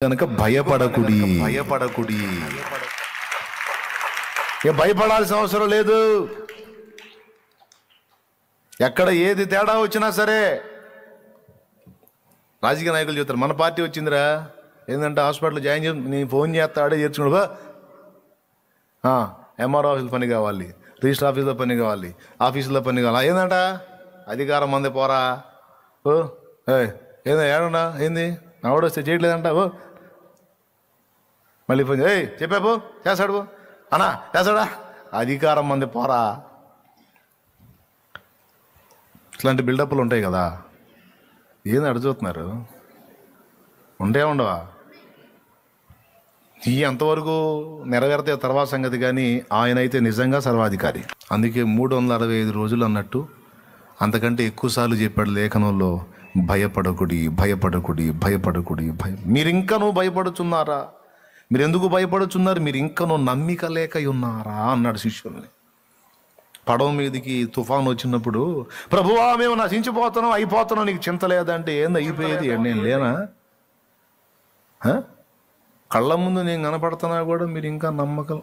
కనుక భయపడకుడి. ఇక భయపడాల్సిన అవసరం లేదు. ఎక్కడ ఏది తేడా వచ్చినా సరే, రాజకీయ నాయకులు చెప్తారు మన పార్టీ వచ్చిందిరా, ఏంటంటే హాస్పిటల్ జాయిన్ చేసి నీ ఫోన్ చేస్తాడే చేర్చుకున్నాడు, ఎంఆర్ఓ ఆఫీస్ పని కావాలి, రిజిస్టర్ ఆఫీసులో పని కావాలి, ఆఫీసులో పని కావాలి, ఏందంట అధికారం మంది పోరా, ఓ ఏందా ఏడన్నా ఏంది ఆవిడొస్తే చేయట్లేదంట, ఓ మళ్ళీ ఫోన్ చెప్పా పో చేస్తాడు, పో అన్నా చేస్తాడా, అధికారం మంది పోరా. ఇట్లాంటి బిల్డప్లు ఉంటాయి కదా, ఏంది అడుగుతున్నారు, ఉంటే ఉండవా? ఈ అంతవరకు నెరవేరితే తర్వాత సంగతి, కానీ ఆయన అయితే నిజంగా సర్వాధికారి. అందుకే 365 రోజులు అన్నట్టు అంతకంటే ఎక్కువసార్లు చెప్పాడు లేఖనంలో, భయపడకుడి. మీరు ఇంకనూ భయపడుచున్నారా? మీరు ఎందుకు భయపడుచున్నారు? మీరు ఇంకనూ నమ్మిక లేక ఉన్నారా అన్నాడు శిష్యుల్ని. పడవ మీదకి తుఫాను వచ్చినప్పుడు, ప్రభువా మేము నశించిపోతున్నాం, అయిపోతున్నాం, నీకు చింత లేదంటే ఏంది అయిపోయేది? నేను లేనా? కళ్ళ ముందు నేను కనపడుతున్నా కూడా మీరు ఇంకా నమ్మకం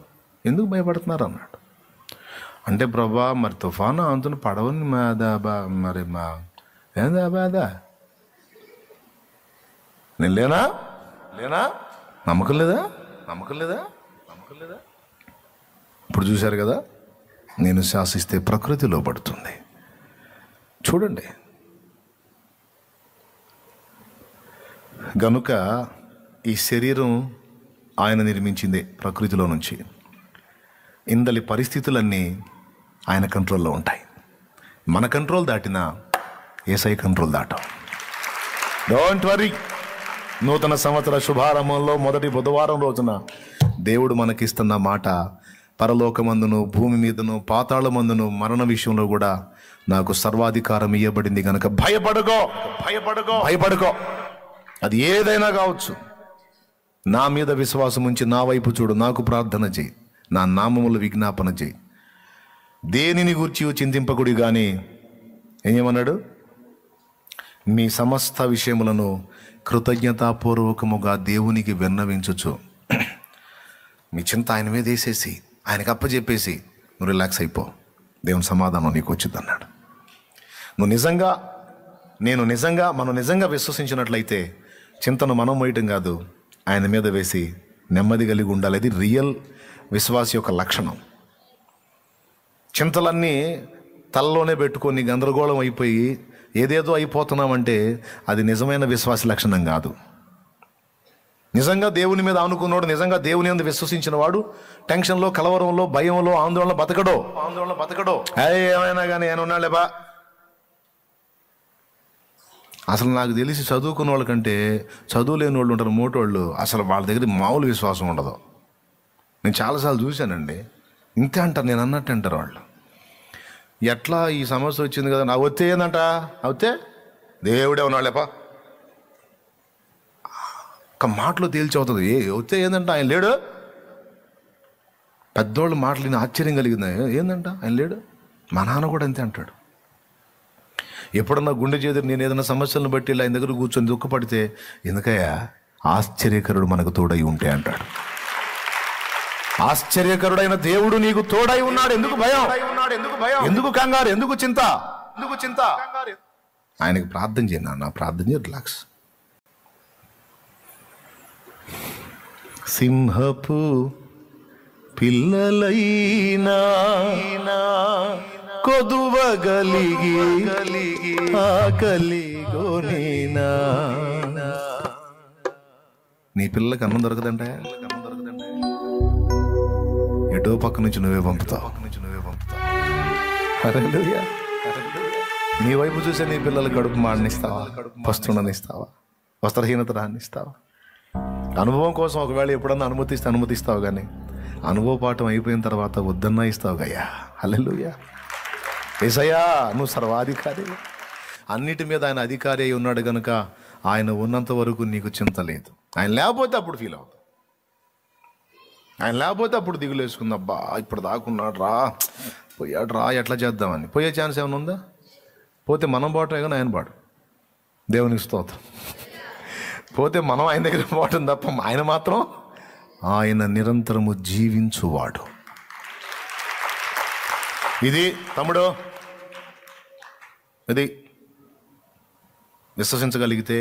ఎందుకు భయపడుతున్నారు అన్నాడు. అంటే ప్రభా మరి తుఫాను అంతున్న పడవని మరి ఏందా బాదా, నేను లేనా నమ్మకం లేదా? ఇప్పుడు చూశారు కదా, నేను శాసిస్తే ప్రకృతిలో పడుతుంది. చూడండి, గనుక ఈ శరీరం ఆయన నిర్మించిందే ప్రకృతిలో నుంచి. ఇందలి పరిస్థితులన్నీ ఆయన కంట్రోల్లో ఉంటాయి. మన కంట్రోల్ దాటినా యేసయ్య కంట్రోల్ దాటం. Don't worry. నూతన సంవత్సర శుభారంభంలో మొదటి బుధవారం రోజున దేవుడు మనకిస్తున్న మాట, పరలోకమందును భూమి మీదను పాతాళమందును మరణ విషయంలో కూడా నాకు సర్వాధికారం ఇవ్వబడింది కనుక భయపడుకో. అది ఏదైనా కావచ్చు. నా మీద విశ్వాసం ఉంచి నా వైపు చూడు, నాకు ప్రార్థన చేయి, నా నామములు విజ్ఞాపన చేయి, దేనిని గూర్చి చింతింపకుడి. కానీ ఏమన్నాడు? మీ సమస్త విషయములను కృతజ్ఞతాపూర్వకముగా దేవునికి విన్నవించుచు, మీ చింత ఆయన మీద వేసేసి ఆయనకు అప్పచెప్పేసి నువ్వు రిలాక్స్ అయిపో, దేవుని సమాధానం నీకు వచ్చింది అన్నాడు. మనం నిజంగా విశ్వసించినట్లయితే చింతను మనం వేయటం కాదు, ఆయన మీద వేసి నెమ్మది కలిగి ఉండాలి. అది రియల్ విశ్వాస యొక్క లక్షణం. చింతలన్నీ తలలోనే పెట్టుకొని గందరగోళం అయిపోయి ఏదేదో అయిపోతున్నామంటే అది నిజమైన విశ్వాస లక్షణం కాదు. నిజంగా దేవుని మీద ఆనుకున్నాడు, నిజంగా దేవుని మీద విశ్వసించిన వాడు టెన్షన్లో, కలవరంలో, భయంలో, ఆందోళన బతకడో. ఏమైనా కానీ ఆయన ఉన్నాళ్ళేబా. అసలు నాకు తెలిసి చదువుకున్న వాళ్ళకంటే చదువు లేని వాళ్ళు ఉంటారు, మోటోళ్ళు, అసలు వాళ్ళ దగ్గర మామూలు విశ్వాసం ఉండదు. నేను చాలాసార్లు చూశానండి. ఇంతే అంటారు, నేను అన్నట్టు అంటారు వాళ్ళు. ఎట్లా ఈ సమస్య వచ్చింది కదా, నాకు వస్తే ఏందంట, అవుతే దేవుడే ఉన్నాళ్ళేపా, ఒక మాటలో తేల్చవుతుంది. వస్తే ఏందంట, ఆయన లేడు. పెద్దోళ్ళు మాటలు నేను ఆశ్చర్యం కలిగింది. ఏందంట ఆయన లేడు. మా నాన్న కూడా అంతే అంటాడు. ఎప్పుడన్నా గుండె చేదురు నేను ఏదైనా సమస్యలను బట్టి ఆయన దగ్గర కూర్చొని దుఃఖపడితే, ఎందుకయ్యా ఆశ్చర్యకరుడు మనకు తోడై ఉంటే అంటాడు. ఆశ్చర్యకరుడైన దేవుడు నీకు తోడై ఉన్నాడు. ఎందుకు భయం? ఎందుకు కంగారు? ఎందుకు చింత? ఆయనకి ప్రార్థన చేయను, నా ప్రార్థన చేయ, రిలాక్స్. సింహపు పిల్లలైనా కొదువగలిగి ఆకలిగోనేనా. నీ పిల్లలకి అన్నం దొరకదంటే ఎటో పక్క నుంచి నువ్వే పంపుతావు. హల్లెలూయా. నీ వైపు చూసే నీ పిల్లలు కడుపు మాడనిస్తావా? పస్తుండనిస్తావా? వస్త్రహీనత రానిస్తావా? అనుభవం కోసం ఒకవేళ ఎప్పుడన్నా అనుమతిస్తావు, కానీ అనుభవ పాఠం అయిపోయిన తర్వాత వద్దన్నా ఇస్తావు గయ్యా. హల్లెలూయా. యేసయ్యా నువ్వు సర్వాధికారి. అన్నిటి మీద ఆయన అధికారి అయి ఉన్నాడు కనుక ఆయన ఉన్నంత వరకు నీకు చింత లేదు. ఆయన లేకపోతే అప్పుడు ఫీల్ అవుతావు. ఆయన లేకపోతే అప్పుడు దిగులు వేసుకుంది, అబ్బా ఇప్పుడు దాకున్నాడు రా, పోయాడు రా, ఎట్లా చేద్దామని. పోయే ఛాన్స్ ఏమైనా ఉందా? పోతే మనం బాటే కానీ ఆయన బాడు. దేవునికి స్తోత్రం. పోతే మనం ఆయన దగ్గర పోవటం తప్ప ఆయన మాత్రం ఆయన నిరంతరము జీవించువాడు. ఇది తమ్ముడు, ఇది విశ్వసించగలిగితే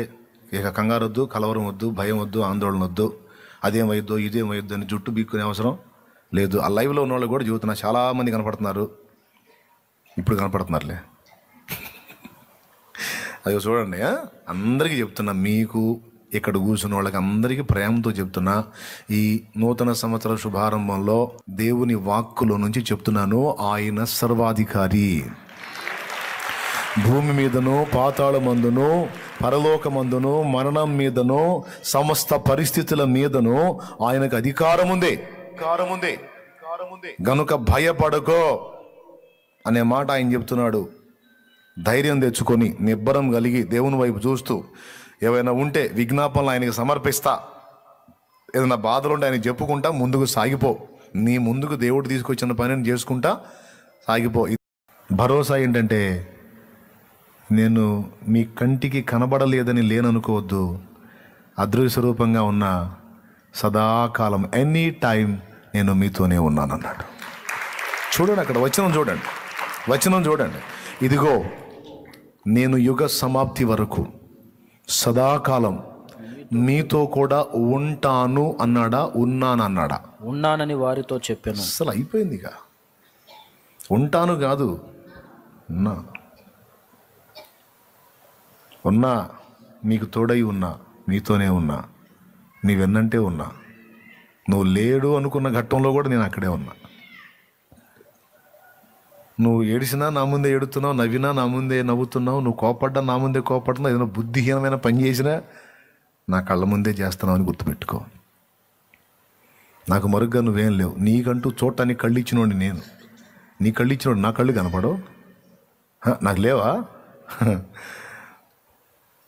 ఇక కంగారు వద్దు, కలవరం వద్దు, భయం వద్దు, ఆందోళన వద్దు, అదేమైద్దో ఇదేమైద్దో అని జుట్టు బీక్కునే అవసరం లేదు. ఆ లైవ్లో ఉన్న వాళ్ళు కూడా చెబుతున్నారు, చాలామంది కనపడుతున్నారు, ఇప్పుడు కనపడుతున్నారులే. అది చూడండి, అందరికీ చెప్తున్నా, మీకు ఇక్కడ కూర్చున్న వాళ్ళకి అందరికీ ప్రేమతో చెప్తున్నా, ఈ నూతన సంవత్సర శుభారంభంలో దేవుని వాక్కులో నుంచి చెప్తున్నాను, ఆయన సర్వాధికారి. భూమి మీదను, పాతాళమందును, పరలోకమందును, మరణం మీదను, సమస్త పరిస్థితుల మీదను ఆయనకు అధికారం ఉంది. గనుక భయపడకో అనే మాట ఆయన చెప్తున్నాడు. ధైర్యం తెచ్చుకొని నిబ్బరం కలిగి దేవుని వైపు చూస్తూ ఏవైనా ఉంటే విజ్ఞాపనలు ఆయనకి సమర్పిస్తా, ఏదైనా బాధలుంటే ఆయన చెప్పుకుంటా ముందుకు సాగిపో. నీ ముందుకు దేవుడు తీసుకొచ్చిన పనిని చేసుకుంటా సాగిపో. భరోసా ఏంటంటే, నేను మీ కంటికి కనబడలేదని లేననుకోవద్దు, అదృశ్య రూపంగా ఉన్న సదాకాలం ఎనీ టైం నేను మీతోనే ఉన్నానన్నాడు. చూడండి, అక్కడ వచనం చూడండి. ఇదిగో నేను యుగ సమాప్తి వరకు సదాకాలం మీతో కూడా ఉంటాను అన్నాడా, ఉన్నానన్నాడా? ఉన్నానని వారితో చెప్పాను. అసలు అయిపోయింది. ఇక ఉంటాను కాదు, ఉన్నా, మీకు తోడై ఉన్నా, మీతోనే ఉన్నా, నీ వెన్నంటే ఉన్నా. నువ్వు లేడు అనుకున్న ఘట్టంలో కూడా నేను అక్కడే ఉన్నా. నువ్వు ఏడిసినా నా ముందే ఏడుతున్నావు, నవ్వినా నా ముందే నవ్వుతున్నావు, నువ్వు కోపడ్డా నా ముందే కోపడుతున్నావు, ఏదైనా బుద్ధిహీనమైన పని చేసినా నా కళ్ళ ముందే చేస్తున్నావు అని గుర్తుపెట్టుకో. నాకు మరుగ్గా నువ్వేం లేవు. నీకంటూ చూడటానికి కళ్ళు ఇచ్చినోండి నేను. నీ కళ్ళు ఇచ్చినోడు నా కళ్ళు కనపడవు? నాకు లేవా?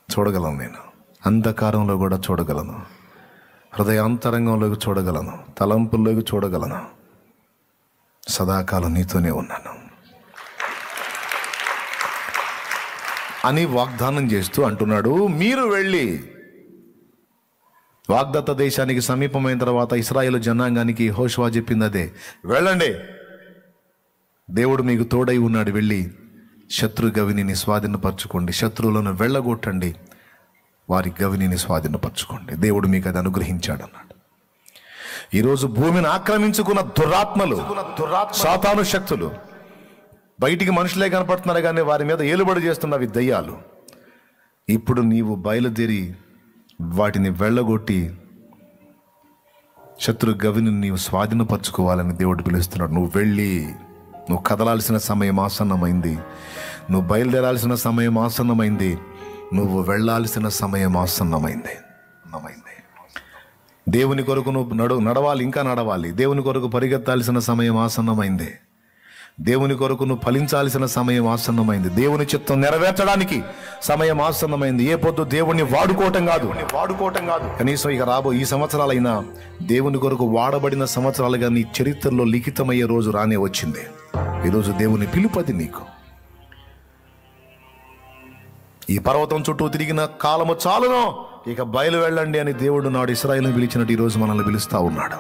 చూడగలను నేను. అంధకారంలో కూడా చూడగలను, హృదయాంతరంగంలోకి చూడగలను, తలంపుల్లోకి చూడగలను. సదాకాలం నీతోనే ఉన్నాను అని వాగ్దానం చేస్తూ అంటున్నాడు. మీరు వెళ్ళి వాగ్దత్త దేశానికి సమీపమైన తర్వాత ఇశ్రాయేలు జనాంగానికి యెహోషువ చెప్పింది అదే, వెళ్ళండి, దేవుడు మీకు తోడై ఉన్నాడు, వెళ్ళి శత్రు గవిని స్వాధీనపరచుకోండి, శత్రువులను వెళ్ళగొట్టండి, వారి గవిని స్వాధీనపరచుకోండి. దేవుడు మీకు అది అనుగ్రహించాడు అన్నాడు. ఈరోజు భూమిని ఆక్రమించుకున్న దురాత్మలు, సాతాను శక్తులు, బయటికి మనుషులే కనపడుతున్నారు కానీ వారి మీద ఏలుబడి చేస్తున్నవి దయ్యాలు. ఇప్పుడు నీవు బయలుదేరి వాటిని వెళ్ళగొట్టి శత్రు గవిని నీవు స్వాధీనపరచుకోవాలని దేవుడు పిలుస్తున్నాడు. నువ్వు వెళ్ళి, నువ్వు కదలాల్సిన సమయం ఆసన్నమైంది, నువ్వు బయలుదేరాల్సిన సమయం ఆసన్నమైంది, నువ్వు వెళ్ళాల్సిన సమయం ఆసన్నమైంది. దేవుని కొరకు నువ్వు నడవాలి, ఇంకా నడవాలి. దేవుని కొరకు పరిగెత్తాల్సిన సమయం ఆసన్నమైంది. దేవుని కొరకు నువ్వు ఫలించాల్సిన సమయం ఆసన్నమైంది. దేవుని చిత్తం నెరవేర్చడానికి సమయం ఆసన్నమైంది. ఏ పొద్దు దేవుణ్ణి వాడుకోవటం కాదు. కనీసం ఇక ఈ సంవత్సరాలైనా దేవుని కొరకు వాడబడిన సంవత్సరాలుగా నీ చరిత్రలో లిఖితమయ్యే రోజు రానే వచ్చింది. ఈరోజు దేవుని పిలుపది నీకు. ఈ పర్వతం చుట్టూ తిరిగిన కాలము చాలును, ఇక బయలు వెళ్ళండి అని దేవుడు నాడు ఇశ్రాయేలును పిలిచినట్టు ఈరోజు మనల్ని పిలుస్తూ ఉన్నాడు.